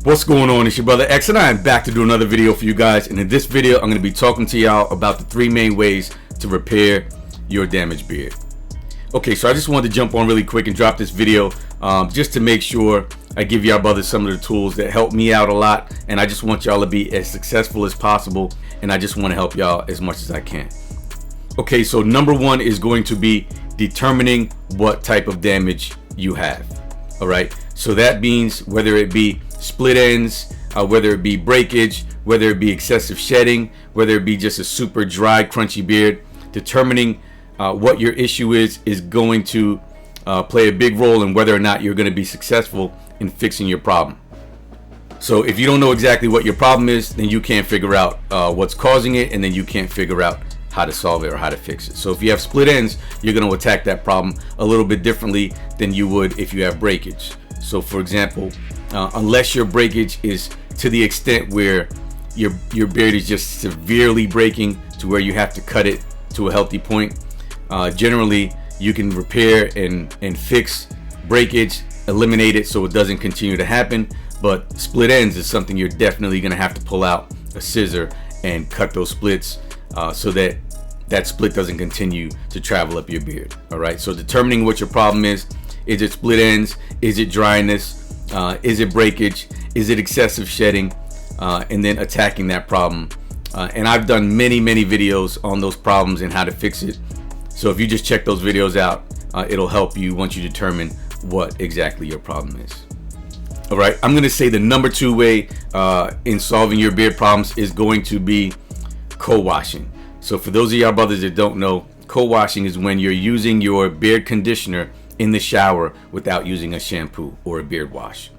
What's going on? It's your brother X, and I am back to do another video for you guys. And in this video, I'm going to be talking to y'all about the 3 main ways to repair your damaged beard. Okay, so I just wanted to jump on really quick and drop this video just to make sure I give y'all brothers some of the tools that help me out a lot. And I just want y'all to be as successful as possible, and I just want to help y'all as much as I can. Okay, so number 1 is going to be determining what type of damage you have. All right, so that means whether it be split ends, whether it be breakage, whether it be excessive shedding, whether it be just a super dry, crunchy beard, determining what your issue is going to play a big role in whether or not you're going to be successful in fixing your problem. So if you don't know exactly what your problem is, then you can't figure out what's causing it, and then you can't figure out how to solve it or how to fix it. So if you have split ends, you're going to attack that problem a little bit differently than you would if you have breakage. So for example, unless your breakage is to the extent where your beard is just severely breaking to where you have to cut it to a healthy point, generally you can repair and fix breakage, eliminate it so it doesn't continue to happen. But split ends is something you're definitely going to have to pull out a scissor and cut those splits so that split doesn't continue to travel up your beard. All right, so determining what your problem is it split ends, is it dryness, is it breakage, is it excessive shedding, and then attacking that problem. And I've done many videos on those problems and how to fix it. So if you just check those videos out, it'll help you once you determine what exactly your problem is. All right, I'm gonna say the number 2 way in solving your beard problems is going to be co-washing. So for those of y'all brothers that don't know, co-washing is when you're using your beard conditioner in the shower without using a shampoo or a beard wash.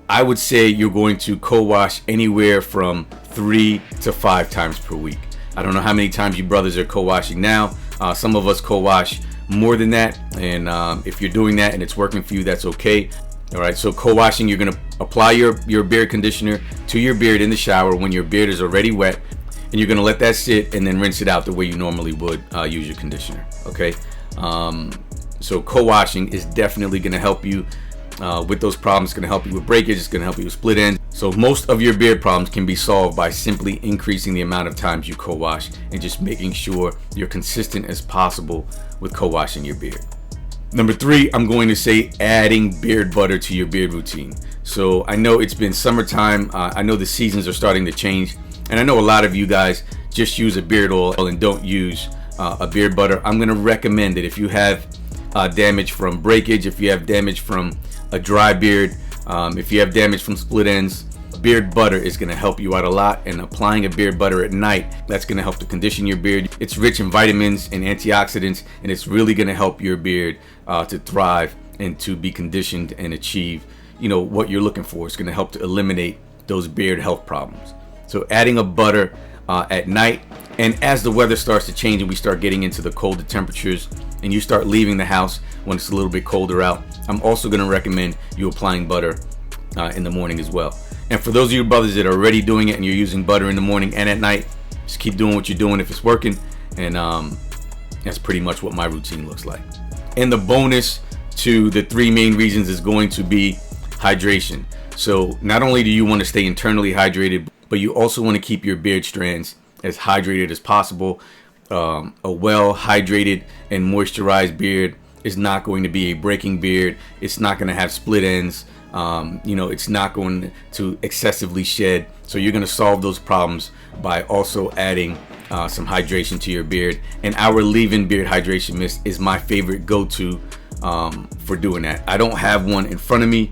I would say you're going to co-wash anywhere from 3 to 5 times per week. I don't know how many times you brothers are co-washing now. Some of us co-wash more than that, and if you're doing that and it's working for you, that's okay. All right, so co-washing, you're gonna apply your beard conditioner to your beard in the shower when your beard is already wet, and you're gonna let that sit and then rinse it out the way you normally would use your conditioner. Okay, so co-washing is definitely gonna help you with those problems. It's gonna help you with breakage, it's gonna help you with split ends. So most of your beard problems can be solved by simply increasing the amount of times you co-wash and just making sure you're consistent as possible with co-washing your beard. Number 3, I'm going to say adding beard butter to your beard routine. So I know it's been summertime, I know the seasons are starting to change, and I know a lot of you guys just use a beard oil and don't use a beard butter. I'm gonna recommend that if you have damage from breakage, if you have damage from a dry beard, if you have damage from split ends, beard butter is going to help you out a lot. And applying a beard butter at night, that's going to help to condition your beard. It's rich in vitamins and antioxidants, and it's really going to help your beard to thrive and to be conditioned and achieve, you know, what you're looking for. It's going to help to eliminate those beard health problems. So adding a butter at night, and as the weather starts to change and we start getting into the colder temperatures and you start leaving the house when it's a little bit colder out, I'm also going to recommend you applying butter in the morning as well. And for those of you brothers that are already doing it and you're using butter in the morning and at night, just keep doing what you're doing if it's working. And that's pretty much what my routine looks like. And the bonus to the 3 main reasons is going to be hydration. So not only do you want to stay internally hydrated, but you also want to keep your beard strands as hydrated as possible. A well hydrated and moisturized beard is not going to be a breaking beard. It's not going to have split ends. It's not going to excessively shed. So you're going to solve those problems by also adding some hydration to your beard. And our leave-in beard hydration mist is my favorite go-to for doing that. I don't have one in front of me.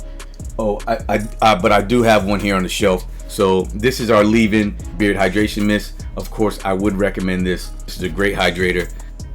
But I do have one here on the shelf. So this is our leave-in beard hydration mist. Of course, I would recommend this. This is a great hydrator.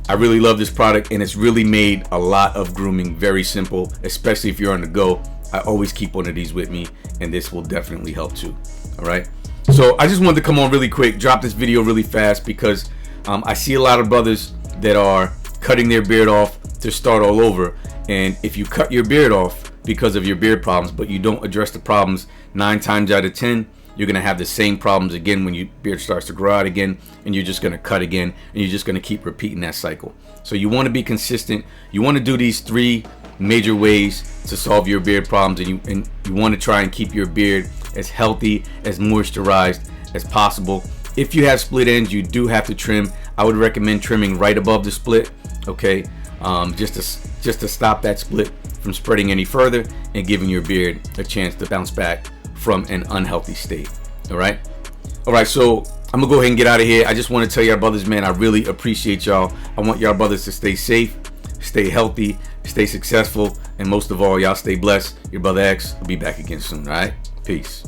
I really love this product, and it's really made a lot of grooming very simple, especially if you're on the go. I always keep one of these with me, and this will definitely help too. All right. So I just wanted to come on really quick, drop this video really fast, because I see a lot of brothers that are cutting their beard off to start all over. And if you cut your beard off because of your beard problems, but you don't address the problems, 9 times out of 10, you're going to have the same problems again when your beard starts to grow out again, and you're just going to cut again, and you're just going to keep repeating that cycle. So you want to be consistent. You want to do these 3 major ways to solve your beard problems, and you want to try and keep your beard as healthy, as moisturized as possible. If you have split ends, you do have to trim. I would recommend trimming right above the split, okay, just to stop that split from spreading any further and giving your beard a chance to bounce back from an unhealthy state. All right, so I'm gonna go ahead and get out of here. I just want to tell y'all brothers, man, I really appreciate y'all. I want y'all brothers to stay safe, stay healthy, stay successful, and most of all, y'all stay blessed. Your brother X will be back again soon. All right, peace.